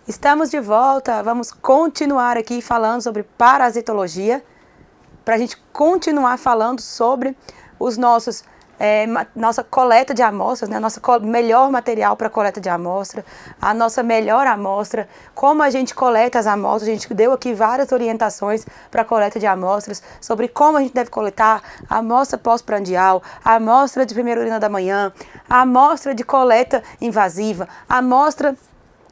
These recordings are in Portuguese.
Estamos de volta, vamos continuar aqui falando sobre parasitologia, para a gente continuar falando sobre os nossa coleta de amostras, né? Nosso melhor material para coleta de amostra, a nossa melhor amostra, como a gente coleta as amostras. A gente deu aqui várias orientações para coleta de amostras, sobre como a gente deve coletar a amostra pós-prandial, a amostra de primeira urina da manhã, a amostra de coleta invasiva, a amostra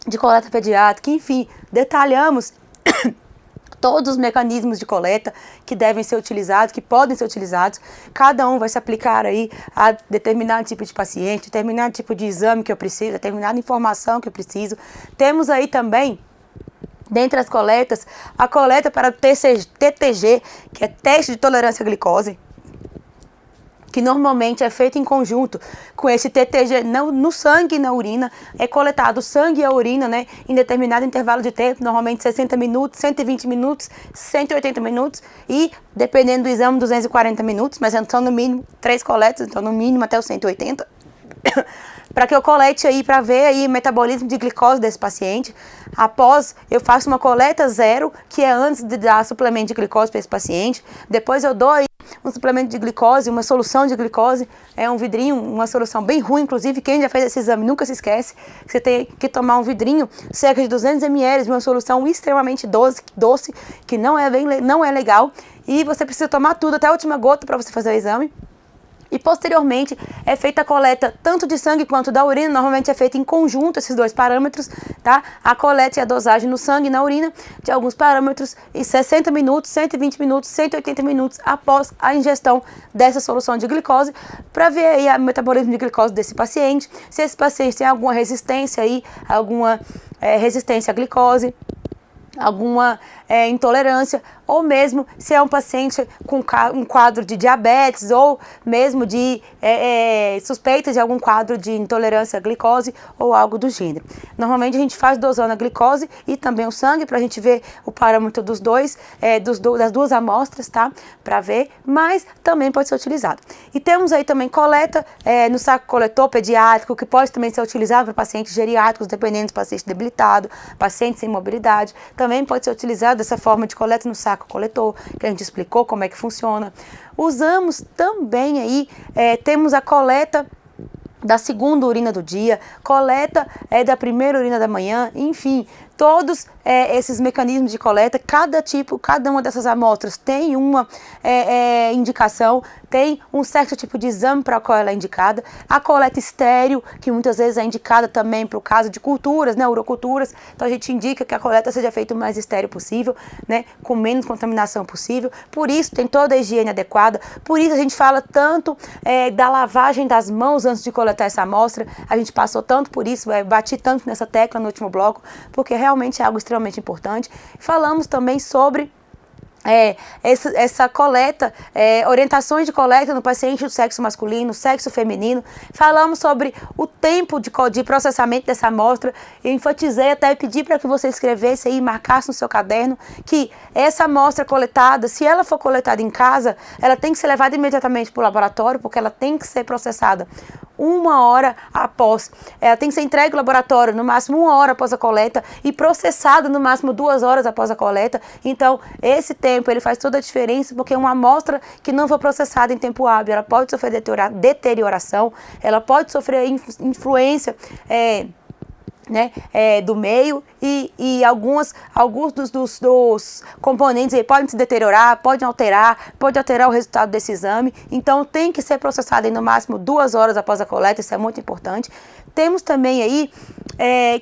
de coleta pediátrica, enfim, detalhamos todos os mecanismos de coleta que devem ser utilizados, que podem ser utilizados. Cada um vai se aplicar aí a determinado tipo de paciente, determinado tipo de exame que eu preciso, determinada informação que eu preciso. Temos aí também, dentre as coletas, a coleta para TTG, que é teste de tolerância à glicose, que normalmente é feito em conjunto com esse TTG no sangue e na urina. É coletado o sangue e a urina, né, em determinado intervalo de tempo, normalmente 60 minutos, 120 minutos, 180 minutos e, dependendo do exame, 240 minutos, mas são no mínimo 3 coletas, então no mínimo até os 180. Para que eu colete aí, para ver aí o metabolismo de glicose desse paciente. Após, eu faço uma coleta zero, que é antes de dar suplemento de glicose para esse paciente. Depois eu dou aí um suplemento de glicose, uma solução de glicose, é um vidrinho, uma solução bem ruim, inclusive quem já fez esse exame nunca se esquece, que você tem que tomar um vidrinho, cerca de 200 ml, de uma solução extremamente doce, que não é legal, e você precisa tomar tudo, até a última gota para você fazer o exame. E posteriormente é feita a coleta tanto de sangue quanto da urina, normalmente é feita em conjunto esses dois parâmetros, tá? A coleta e a dosagem no sangue e na urina de alguns parâmetros em 60 minutos, 120 minutos, 180 minutos após a ingestão dessa solução de glicose, para ver aí o metabolismo de glicose desse paciente, se esse paciente tem alguma resistência aí, alguma resistência à glicose, alguma intolerância, ou mesmo se é um paciente com um quadro de diabetes ou mesmo de suspeita de algum quadro de intolerância à glicose ou algo do gênero. Normalmente a gente faz dosando a glicose e também o sangue para a gente ver o parâmetro dos dois, das duas amostras, tá? Para ver, mas também pode ser utilizado. E temos aí também coleta no saco coletor pediátrico, que pode também ser utilizado para pacientes geriátricos, dependendo do paciente debilitado, paciente sem mobilidade, também pode ser utilizado dessa forma de coleta no saco coletor, que a gente explicou como é que funciona. Usamos também aí, temos a coleta da segunda urina do dia, coleta da primeira urina da manhã, enfim, todos esses mecanismos de coleta, cada uma dessas amostras tem uma indicação, tem um certo tipo de exame para o qual ela é indicada. A coleta estéril, que muitas vezes é indicada também para o caso de culturas, né, uroculturas, então a gente indica que a coleta seja feita o mais estéril possível, né, com menos contaminação possível. Por isso tem toda a higiene adequada, por isso a gente fala tanto da lavagem das mãos antes de coletar essa amostra, a gente passou tanto por isso, bati tanto nessa tecla no último bloco, porque realmente é algo extremamente importante. Falamos também sobre essa coleta, orientações de coleta no paciente do sexo masculino, sexo feminino. Falamos sobre o tempo de processamento dessa amostra. Eu enfatizei, até pedi para que você escrevesse aí, marcasse no seu caderno, que essa amostra coletada, se ela for coletada em casa, ela tem que ser levada imediatamente para o laboratório, porque ela tem que ser processada 1 hora após. Ela tem que ser entregue ao laboratório no máximo 1 hora após a coleta e processada no máximo 2 horas após a coleta. Então, esse tempo ele faz toda a diferença, porque uma amostra que não for processada em tempo hábil, ela pode sofrer deterioração, ela pode sofrer influência do meio e alguns dos componentes aí podem se deteriorar, pode alterar o resultado desse exame. Então tem que ser processado em no máximo 2 horas após a coleta, isso é muito importante. Temos também aí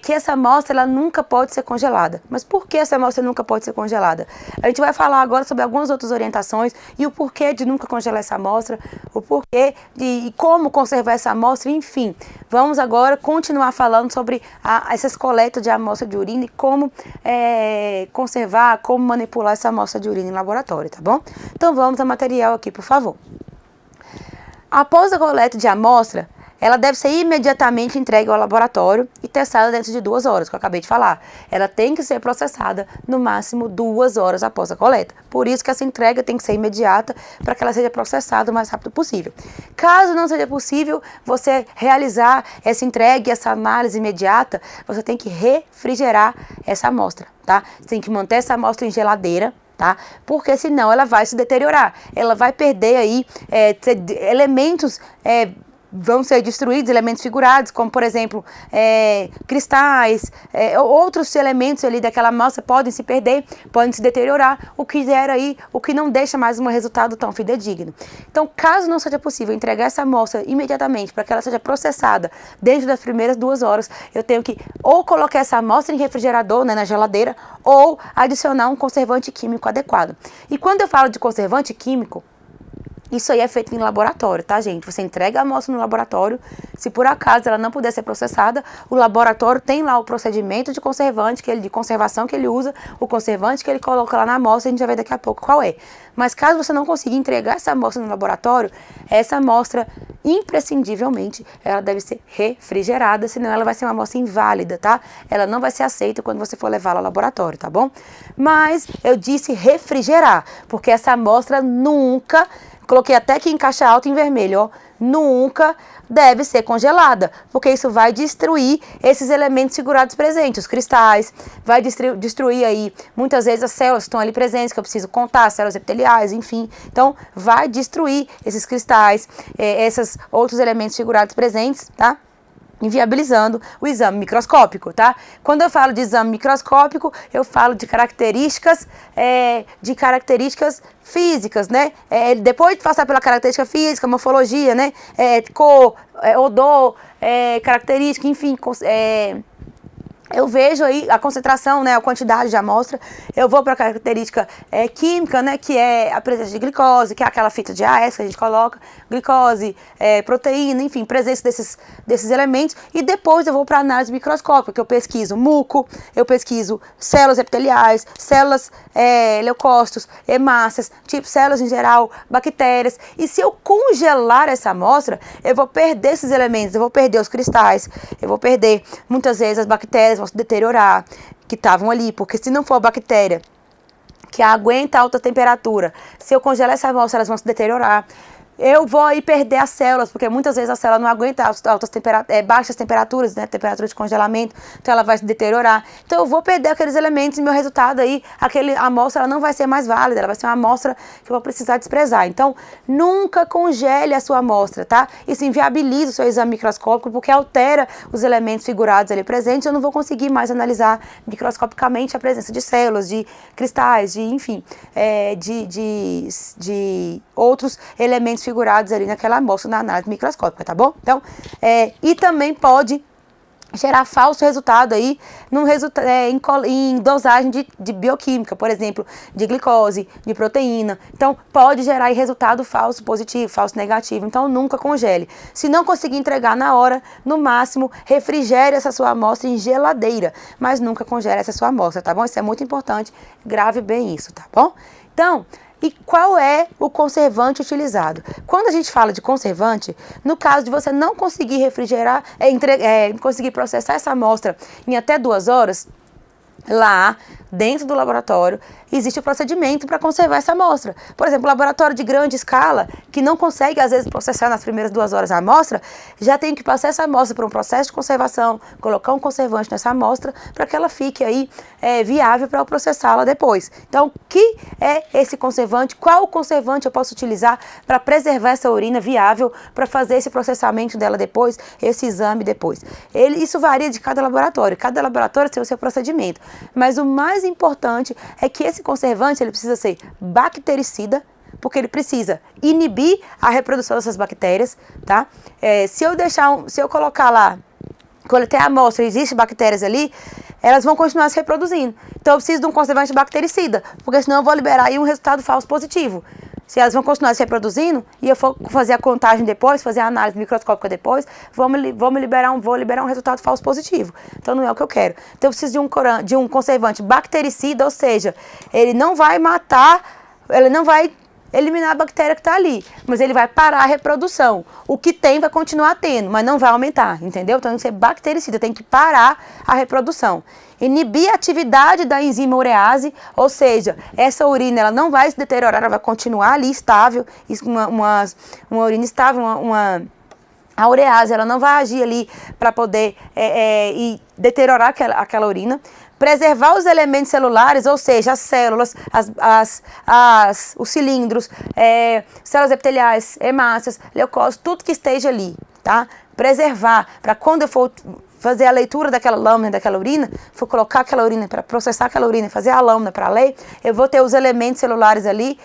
que essa amostra ela nunca pode ser congelada. Mas por que essa amostra nunca pode ser congelada? A gente vai falar agora sobre algumas outras orientações e o porquê de nunca congelar essa amostra, o porquê de como conservar essa amostra, enfim. Vamos agora continuar falando sobre essas coletas de amostra de urina e como conservar, como manipular essa amostra de urina em laboratório, tá bom? Então vamos ao material aqui, por favor. Após a coleta de amostra, ela deve ser imediatamente entregue ao laboratório e testada dentro de 2 horas, que eu acabei de falar. Ela tem que ser processada no máximo 2 horas após a coleta. Por isso que essa entrega tem que ser imediata para que ela seja processada o mais rápido possível. Caso não seja possível você realizar essa entrega e essa análise imediata, você tem que refrigerar essa amostra, tá? Você tem que manter essa amostra em geladeira, tá? Porque senão ela vai se deteriorar. Ela vai perder aí elementos, vão ser destruídos, elementos figurados, como por exemplo, cristais, outros elementos ali daquela amostra podem se perder, podem se deteriorar, o que gera aí, o que não deixa mais um resultado tão fidedigno. Então, caso não seja possível entregar essa amostra imediatamente para que ela seja processada dentro das primeiras 2 horas, eu tenho que ou colocar essa amostra em refrigerador, né, na geladeira, ou adicionar um conservante químico adequado. E quando eu falo de conservante químico, isso aí é feito em laboratório, tá, gente? Você entrega a amostra no laboratório, se por acaso ela não puder ser processada, o laboratório tem lá o procedimento de conservante, de conservação que ele usa, o conservante que ele coloca lá na amostra, a gente vai ver daqui a pouco qual é. Mas caso você não consiga entregar essa amostra no laboratório, essa amostra, imprescindivelmente, ela deve ser refrigerada, senão ela vai ser uma amostra inválida, tá? Ela não vai ser aceita quando você for levá-la ao laboratório, tá bom? Mas eu disse refrigerar, porque essa amostra nunca... Coloquei até aqui em caixa alta em vermelho, ó. Nunca deve ser congelada, porque isso vai destruir esses elementos segurados presentes, os cristais, vai destruir aí, muitas vezes, as células que estão ali presentes, que eu preciso contar, células epiteliais, enfim. Então, vai destruir esses cristais, esses outros elementos segurados presentes, tá? Inviabilizando o exame microscópico, tá? Quando eu falo de exame microscópico, eu falo de características físicas, né? Depois de passar pela característica física, morfologia, né? Cor, odor, característica, enfim, eu vejo aí a concentração, né, a quantidade de amostra, eu vou para a característica química, né, que é a presença de glicose, que é aquela fita de AS que a gente coloca, glicose, proteína, enfim, presença desses elementos, e depois eu vou para a análise microscópica, que eu pesquiso muco, eu pesquiso células epiteliais, células leucócitos, hemácias, tipo células em geral, bactérias, e se eu congelar essa amostra, eu vou perder esses elementos, eu vou perder os cristais, eu vou perder muitas vezes as bactérias, vão se deteriorar, que estavam ali, porque se não for a bactéria que aguenta alta temperatura, se eu congelar essa amostra, elas vão se deteriorar. Eu vou aí perder as células, porque muitas vezes a célula não aguenta baixas temperaturas, né, temperatura de congelamento, então ela vai se deteriorar. Então eu vou perder aqueles elementos e meu resultado aí, a amostra ela não vai ser mais válida, ela vai ser uma amostra que eu vou precisar desprezar. Então, nunca congele a sua amostra, tá? Isso inviabiliza o seu exame microscópico, porque altera os elementos figurados ali presentes, eu não vou conseguir mais analisar microscopicamente a presença de células, de cristais, enfim, de outros elementos figurados ali naquela amostra na análise microscópica, tá bom? Então, e também pode gerar falso resultado aí em dosagem de bioquímica, por exemplo, de glicose, de proteína. Então, pode gerar aí resultado falso positivo, falso negativo. Então, nunca congele. Se não conseguir entregar na hora, no máximo, refrigere essa sua amostra em geladeira, mas nunca congele essa sua amostra, tá bom? Isso é muito importante, grave bem isso, tá bom? Então, e qual é o conservante utilizado? Quando a gente fala de conservante, no caso de você não conseguir refrigerar, conseguir processar essa amostra em até 2 horas, lá dentro do laboratório existe o procedimento para conservar essa amostra. Por exemplo, laboratório de grande escala, que não consegue às vezes processar nas primeiras 2 horas a amostra, já tem que passar essa amostra por um processo de conservação, colocar um conservante nessa amostra para que ela fique aí viável para eu processá-la depois. Então, o que é esse conservante? Qual conservante eu posso utilizar para preservar essa urina viável, para fazer esse processamento dela depois, esse exame depois? Isso varia de cada laboratório tem o seu procedimento. Mas o mais importante é que esse conservante ele precisa ser bactericida, porque ele precisa inibir a reprodução dessas bactérias, tá? Se eu colocar lá, coletei a amostra, existem bactérias ali, elas vão continuar se reproduzindo. Então eu preciso de um conservante bactericida, porque senão eu vou liberar aí um resultado falso positivo. Se elas vão continuar se reproduzindo e eu for fazer a contagem depois, fazer a análise microscópica depois, vou liberar um resultado falso positivo. Então não é o que eu quero. Então eu preciso de um conservante bactericida, ou seja, ele não vai matar, ele não vai eliminar a bactéria que está ali, mas ele vai parar a reprodução. O que tem vai continuar tendo, mas não vai aumentar, entendeu? Então, tem que ser bactericida, tem que parar a reprodução. Inibir a atividade da enzima urease, ou seja, essa urina ela não vai se deteriorar, ela vai continuar ali estável, uma urina estável, a urease ela não vai agir ali para poder e deteriorar aquela urina. Preservar os elementos celulares, ou seja, as células, os cilindros, células epiteliais, hemácias, leucócitos, tudo que esteja ali, tá? Preservar, para quando eu for fazer a leitura daquela lâmina, daquela urina, for colocar aquela urina para processar aquela urina e fazer a lâmina para ler, eu vou ter os elementos celulares ali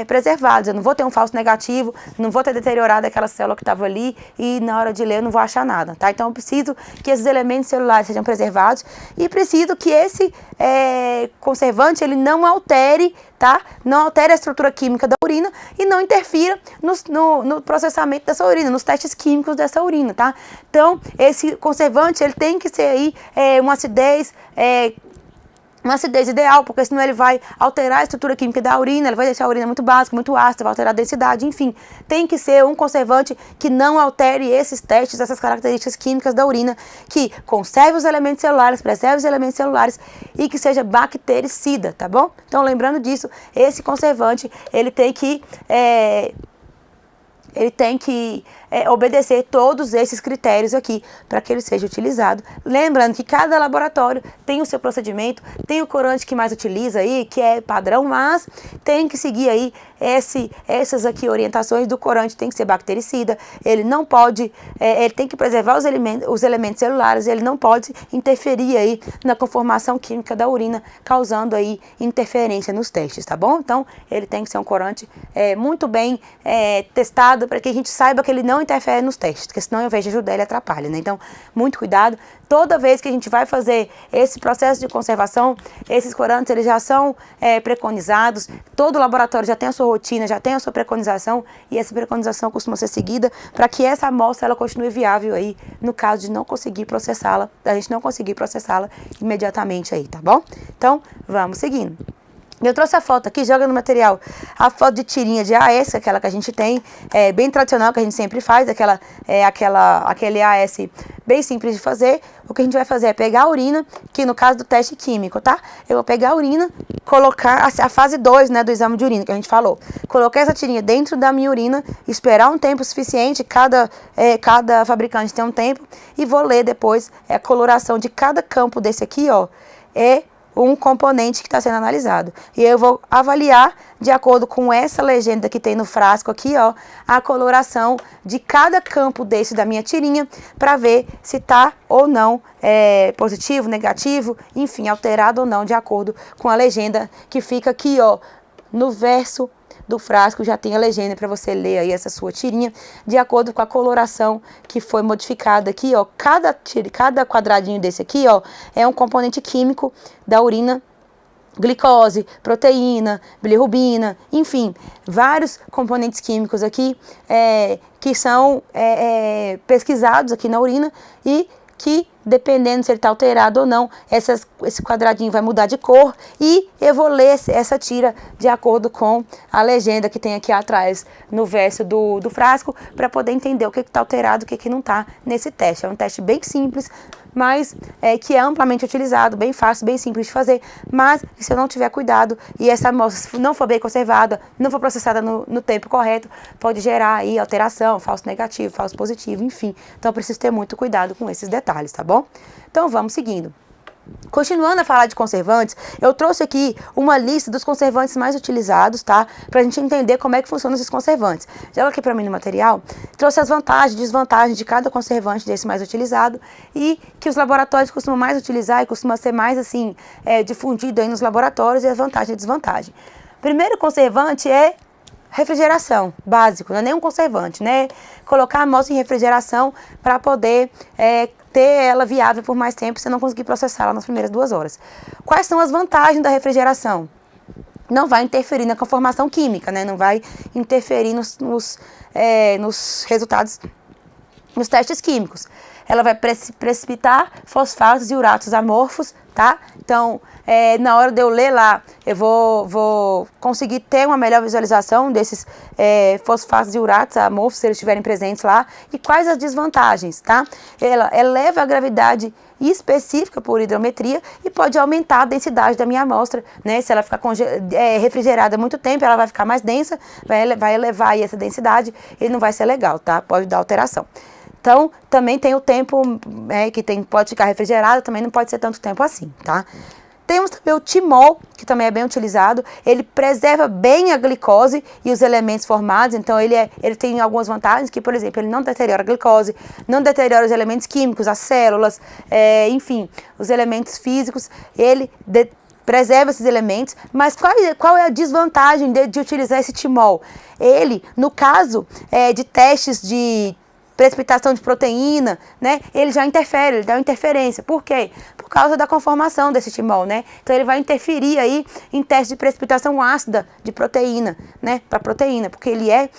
preservados. Eu não vou ter um falso negativo, não vou ter deteriorado aquela célula que estava ali e na hora de ler eu não vou achar nada, tá? Então eu preciso que esses elementos celulares sejam preservados e preciso que esse conservante ele não altere, tá? Não altere a estrutura química da urina e não interfira no processamento dessa urina, nos testes químicos dessa urina, tá? Então, esse conservante, ele tem que ser aí uma acidez ideal, porque senão ele vai alterar a estrutura química da urina, ele vai deixar a urina muito básica, muito ácida, vai alterar a densidade, enfim. Tem que ser um conservante que não altere esses testes, essas características químicas da urina, que conserve os elementos celulares, preserve os elementos celulares e que seja bactericida, tá bom? Então, lembrando disso, esse conservante, ele tem que obedecer todos esses critérios aqui para que ele seja utilizado. Lembrando que cada laboratório tem o seu procedimento, tem o corante que mais utiliza aí, que é padrão, mas tem que seguir aí essas aqui orientações do corante, tem que ser bactericida, ele não pode, ele tem que preservar os elementos celulares, ele não pode interferir aí na conformação química da urina, causando aí interferência nos testes, tá bom? Então, ele tem que ser um corante muito bem testado para que a gente saiba que ele não interfere nos testes, porque senão eu vejo ajudar ele atrapalha, né? Então, muito cuidado. Toda vez que a gente vai fazer esse processo de conservação, esses corantes, eles já são preconizados, todo laboratório já tem a sua rotina, já tem a sua preconização, e essa preconização costuma ser seguida para que essa amostra ela continue viável aí, no caso de não conseguir processá-la, da gente não conseguir processá-la imediatamente aí, tá bom? Então, vamos seguindo. Eu trouxe a foto aqui, joga no material, a foto de tirinha de AS, aquela que a gente tem, bem tradicional, que a gente sempre faz, aquele AS bem simples de fazer. O que a gente vai fazer é pegar a urina, que no caso do teste químico, tá? Eu vou pegar a urina, colocar a fase 2, né, do exame de urina que a gente falou. Colocar essa tirinha dentro da minha urina, esperar um tempo suficiente, cada fabricante tem um tempo, e vou ler depois a coloração de cada campo desse aqui, ó, um componente que está sendo analisado. E eu vou avaliar, de acordo com essa legenda que tem no frasco aqui, ó, a coloração de cada campo desse da minha tirinha, para ver se está ou não positivo, negativo, enfim, alterado ou não, de acordo com a legenda que fica aqui, ó, no verso do frasco. Já tem a legenda para você ler aí essa sua tirinha, de acordo com a coloração que foi modificada aqui, ó. Cada quadradinho desse aqui, ó, é um componente químico da urina, glicose, proteína, bilirrubina, enfim, vários componentes químicos aqui que são pesquisados aqui na urina e que, dependendo se ele está alterado ou não, esse quadradinho vai mudar de cor e eu vou ler essa tira de acordo com a legenda que tem aqui atrás no verso do frasco, para poder entender o que está alterado e o que não está nesse teste. É um teste bem simples, mas que é amplamente utilizado, bem fácil, bem simples de fazer, mas se eu não tiver cuidado e essa amostra não for bem conservada, não for processada no tempo correto, pode gerar aí alteração, falso negativo, falso positivo, enfim. Então eu preciso ter muito cuidado com esses detalhes, tá bom? Então vamos seguindo. Continuando a falar de conservantes, eu trouxe aqui uma lista dos conservantes mais utilizados, tá? Pra gente entender como é que funcionam esses conservantes. Joga aqui pra mim no material. Trouxe as vantagens e desvantagens de cada conservante desse mais utilizado e que os laboratórios costumam mais utilizar e costuma ser mais, assim, difundido aí nos laboratórios, e a vantagem e a desvantagem. Primeiro conservante é refrigeração, básico, não é nenhum conservante, né? Colocar a amostra em refrigeração para poder ter ela viável por mais tempo, você não conseguir processá-la nas primeiras 2 horas. Quais são as vantagens da refrigeração? Não vai interferir na conformação química, né? Não vai interferir nos resultados, nos testes químicos. ela vai precipitar fosfatos e uratos amorfos, tá? Então, na hora de eu ler lá, eu vou conseguir ter uma melhor visualização desses fosfatos e uratos amorfos, se eles estiverem presentes lá, e quais as desvantagens, tá? Ela eleva a gravidade específica por hidrometria e pode aumentar a densidade da minha amostra, né? Se ela ficar refrigerada há muito tempo, ela vai ficar mais densa, vai elevar aí essa densidade e não vai ser legal, tá? Pode dar alteração. Então, também tem o tempo que pode ficar refrigerado, também não pode ser tanto tempo assim, tá? Temos também o timol, que também é bem utilizado. Ele preserva bem a glicose e os elementos formados. Então, ele tem algumas vantagens, que, por exemplo, ele não deteriora a glicose, não deteriora os elementos químicos, as células, enfim, os elementos físicos. Ele preserva esses elementos. Mas qual é a desvantagem de utilizar esse timol? Ele, no caso de testes de precipitação de proteína, né? Ele já interfere, ele dá uma interferência. Por quê? Por causa da conformação desse timol, né? Então ele vai interferir aí em testes de precipitação ácida de proteína, né? Para proteína, porque ele é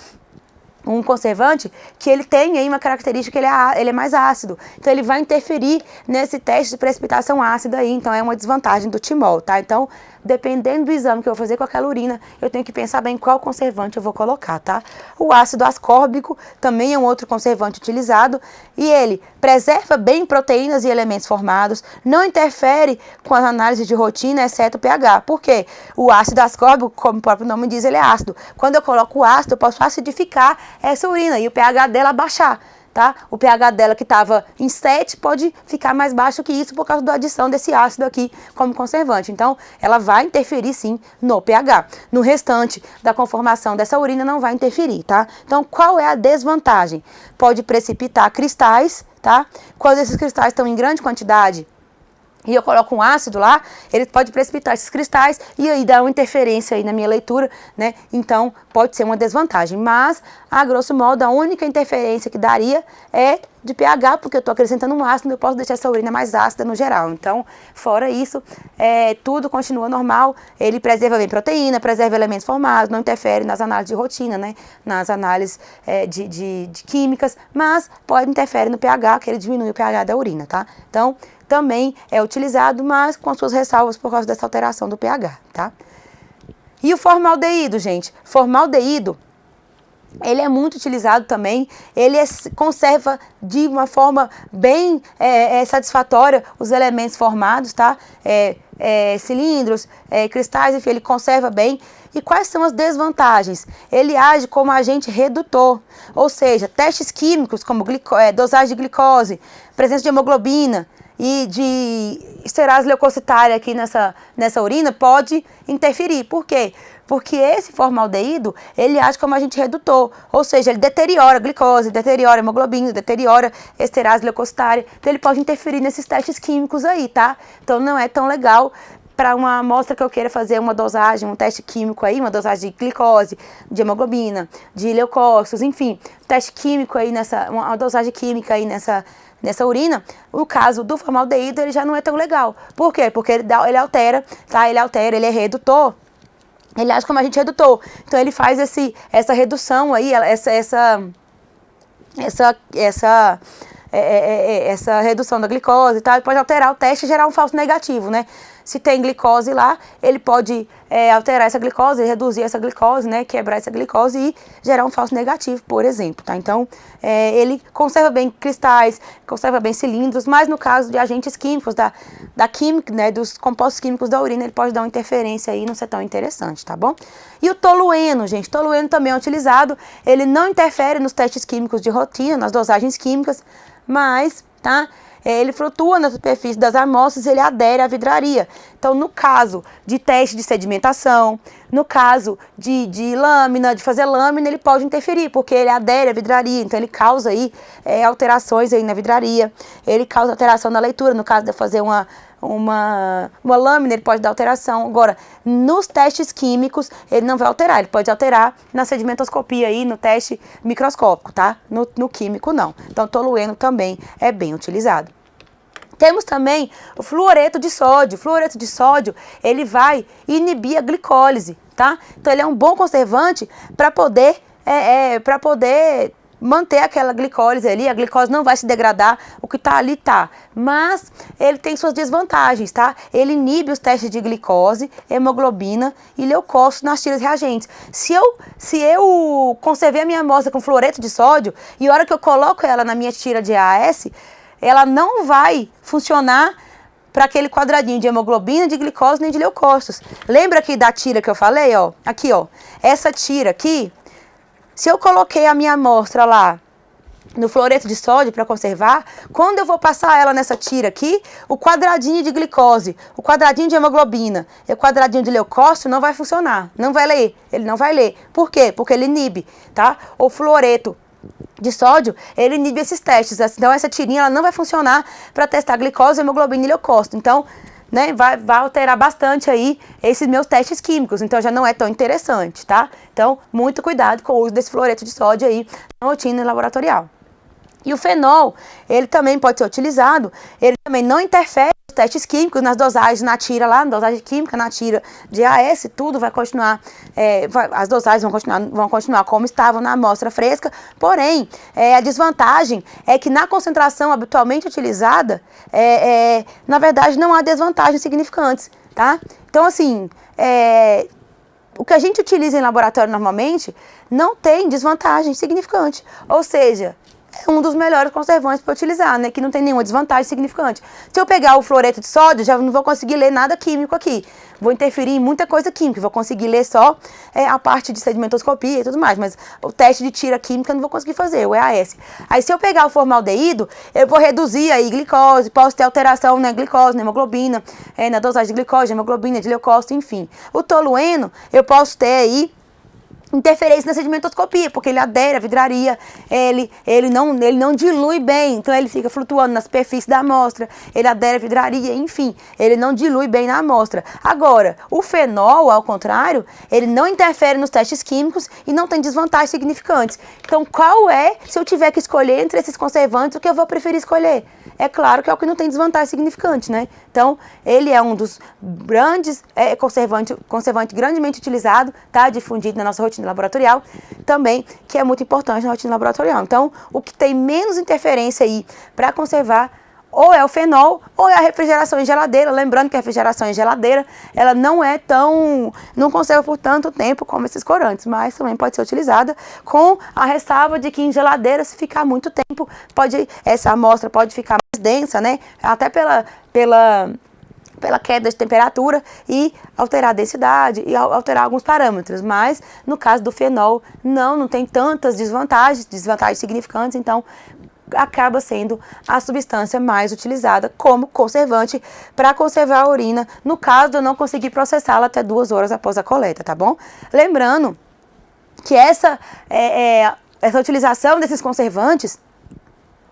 um conservante que ele tem aí uma característica que ele é mais ácido. Então ele vai interferir nesse teste de precipitação ácida aí, então é uma desvantagem do timol, tá? Então, dependendo do exame que eu vou fazer com aquela urina, eu tenho que pensar bem qual conservante eu vou colocar, tá? O ácido ascórbico também é um outro conservante utilizado e ele preserva bem proteínas e elementos formados, não interfere com as análises de rotina, exceto o pH. Por quê? O ácido ascórbico, como o próprio nome diz, ele é ácido. Quando eu coloco o ácido, eu posso acidificar essa urina e o pH dela baixar, tá? O pH dela que estava em 7 pode ficar mais baixo que isso por causa da adição desse ácido aqui como conservante. Então, ela vai interferir sim no pH. No restante da conformação dessa urina não vai interferir, tá? Então, qual é a desvantagem? Pode precipitar cristais, tá? Quando esses cristais estão em grande quantidade e eu coloco um ácido lá, ele pode precipitar esses cristais e aí dá uma interferência aí na minha leitura, né? Então, pode ser uma desvantagem. Mas, a grosso modo, a única interferência que daria é de pH, porque eu estou acrescentando um ácido, eu posso deixar essa urina mais ácida no geral. Então, fora isso, tudo continua normal. Ele preserva bem proteína, preserva elementos formados, não interfere nas análises de rotina, né? Nas análises de químicas, mas pode interferir no pH, que ele diminui o pH da urina, tá? Então, também é utilizado, mas com suas ressalvas por causa dessa alteração do pH, tá? E o formaldeído, gente? Formaldeído, ele é muito utilizado também, ele conserva de uma forma bem satisfatória os elementos formados, tá? Cilindros, cristais, enfim, ele conserva bem. E quais são as desvantagens? Ele age como agente redutor, ou seja, testes químicos como dosagem de glicose, presença de hemoglobina e de esterase leucocitária aqui nessa urina pode interferir. Por quê? Porque esse formaldeído, ele age como agente redutor, ou seja, ele deteriora a glicose, deteriora a hemoglobina, deteriora a esterase leucocitária, então ele pode interferir nesses testes químicos aí, tá? Então não é tão legal para uma amostra que eu queira fazer uma dosagem, um teste químico aí, uma dosagem de glicose, de hemoglobina, de leucócitos, enfim, teste químico aí uma dosagem química aí nessa urina. O caso do formaldeído, ele já não é tão legal. Por quê? Porque ele altera, tá? Ele é redutor. Ele age como agente redutor. Então ele faz essa redução aí, essa redução da glicose e tal, ele pode alterar o teste e gerar um falso negativo, né? Se tem glicose lá, ele pode alterar essa glicose, reduzir essa glicose, né? Quebrar essa glicose e gerar um falso negativo, por exemplo, tá? Então, ele conserva bem cristais, conserva bem cilindros, mas no caso de agentes químicos, da química, né? Dos compostos químicos da urina, ele pode dar uma interferência aí e não ser tão interessante, tá bom? E o tolueno, gente, tolueno também é utilizado, ele não interfere nos testes químicos de rotina, nas dosagens químicas, mas, tá? Ele flutua na superfície das amostras e ele adere à vidraria. Então, no caso de teste de sedimentação, no caso de lâmina, de fazer lâmina, ele pode interferir, porque ele adere à vidraria, então ele causa aí alterações aí na vidraria, ele causa alteração na leitura, no caso de eu fazer uma lâmina, ele pode dar alteração. Agora, nos testes químicos, ele não vai alterar, ele pode alterar na sedimentoscopia aí, no teste microscópico, tá? No químico, não. Então, tolueno também é bem utilizado. Temos também o fluoreto de sódio. O fluoreto de sódio, ele vai inibir a glicólise, tá? Então, ele é um bom conservante para poder manter aquela glicólise ali, a glicose não vai se degradar, o que tá ali tá. Mas ele tem suas desvantagens, tá? Ele inibe os testes de glicose, hemoglobina e leucócitos nas tiras reagentes. Se eu conservei a minha amostra com fluoreto de sódio e a hora que eu coloco ela na minha tira de AAS, ela não vai funcionar para aquele quadradinho de hemoglobina, de glicose nem de leucócitos. Lembra aqui da tira que eu falei, ó? Aqui, ó. Essa tira aqui, se eu coloquei a minha amostra lá no fluoreto de sódio para conservar, quando eu vou passar ela nessa tira aqui, o quadradinho de glicose, o quadradinho de hemoglobina e o quadradinho de leucócito não vai funcionar, não vai ler, ele não vai ler. Por quê? Porque ele inibe, tá? O fluoreto de sódio, ele inibe esses testes, então essa tirinha ela não vai funcionar para testar glicose, hemoglobina e leucócito. Então, né, vai alterar bastante aí esses meus testes químicos, então já não é tão interessante, tá? Então, muito cuidado com o uso desse fluoreto de sódio aí na rotina laboratorial. E o fenol, ele também pode ser utilizado, ele também não interfere nos testes químicos, nas dosagens na tira lá, na dosagem química, na tira de AS, tudo vai continuar, as dosagens vão continuar como estavam na amostra fresca, porém, a desvantagem é que na concentração habitualmente utilizada, na verdade não há desvantagens significantes, tá? Então, assim, o que a gente utiliza em laboratório normalmente não tem desvantagem significante, ou seja, é um dos melhores conservantes para utilizar, né? Que não tem nenhuma desvantagem significante. Se eu pegar o fluoreto de sódio, já não vou conseguir ler nada químico aqui. Vou interferir em muita coisa química. Vou conseguir ler só a parte de sedimentoscopia e tudo mais. Mas o teste de tira química eu não vou conseguir fazer, o EAS. Aí se eu pegar o formaldeído, eu vou reduzir aí glicose, posso ter alteração na glicose, na hemoglobina, na dosagem de glicose, de hemoglobina, de leucócito, enfim. O tolueno, eu posso ter aí interferência na sedimentoscopia, porque ele adere à vidraria, ele não dilui bem, então ele fica flutuando na superfície da amostra, ele adere à vidraria, enfim, ele não dilui bem na amostra. Agora, o fenol, ao contrário, ele não interfere nos testes químicos e não tem desvantagens significantes. Então, se eu tiver que escolher entre esses conservantes, o que eu vou preferir escolher? É claro que é o que não tem desvantagem significante, né? Então, ele é um dos grandes conservante grandemente utilizado, tá? Difundido na nossa rotina laboratorial, também, que é muito importante na rotina laboratorial. Então, o que tem menos interferência aí para conservar ou é o fenol ou é a refrigeração em geladeira. Lembrando que a refrigeração em geladeira, ela não conserva por tanto tempo como esses corantes, mas também pode ser utilizada com a ressalva de que em geladeira, se ficar muito tempo, essa amostra pode ficar mais densa, né? Até pela queda de temperatura e alterar a densidade e alterar alguns parâmetros. Mas, no caso do fenol, não tem tantas desvantagens significantes, então acaba sendo a substância mais utilizada como conservante para conservar a urina, no caso de eu não conseguir processá-la até 2 horas após a coleta, tá bom? Lembrando que essa utilização desses conservantes,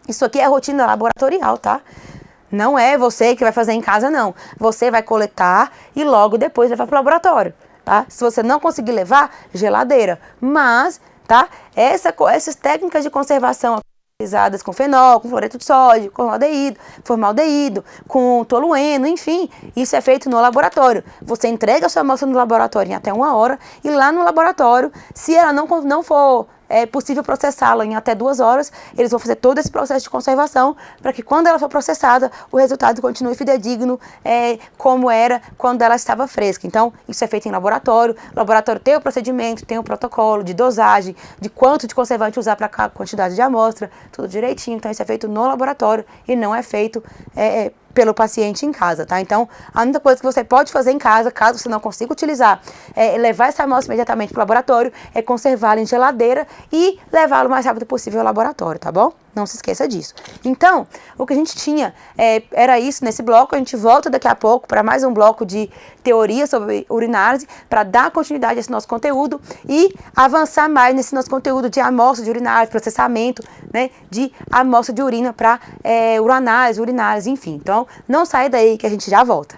isso aqui é rotina laboratorial, tá? Não é você que vai fazer em casa, não. Você vai coletar e logo depois levar para o laboratório, tá? Se você não conseguir levar, geladeira. Mas, tá? Essas técnicas de conservação utilizadas com fenol, com fluoreto de sódio, com formaldeído, com tolueno, enfim, isso é feito no laboratório. Você entrega a sua amostra no laboratório em até 1 hora e lá no laboratório, se ela não for possível processá-la em até 2 horas, eles vão fazer todo esse processo de conservação para que quando ela for processada, o resultado continue fidedigno como era quando ela estava fresca. Então, isso é feito em laboratório. O laboratório tem o procedimento, tem o protocolo de dosagem, de quanto de conservante usar para cada quantidade de amostra, tudo direitinho. Então, isso é feito no laboratório e não é feito pelo paciente em casa, tá? Então, a única coisa que você pode fazer em casa, caso você não consiga utilizar, levar essa amostra imediatamente para o laboratório, é conservá-la em geladeira e levá-la o mais rápido possível ao laboratório, tá bom? Não se esqueça disso. Então, o que a gente tinha era isso nesse bloco. A gente volta daqui a pouco para mais um bloco de teoria sobre urinálise, para dar continuidade a esse nosso conteúdo e avançar mais nesse nosso conteúdo de amostra de urinálise, processamento, né, de amostra de urina para uranálise, enfim. Então, não sai daí que a gente já volta.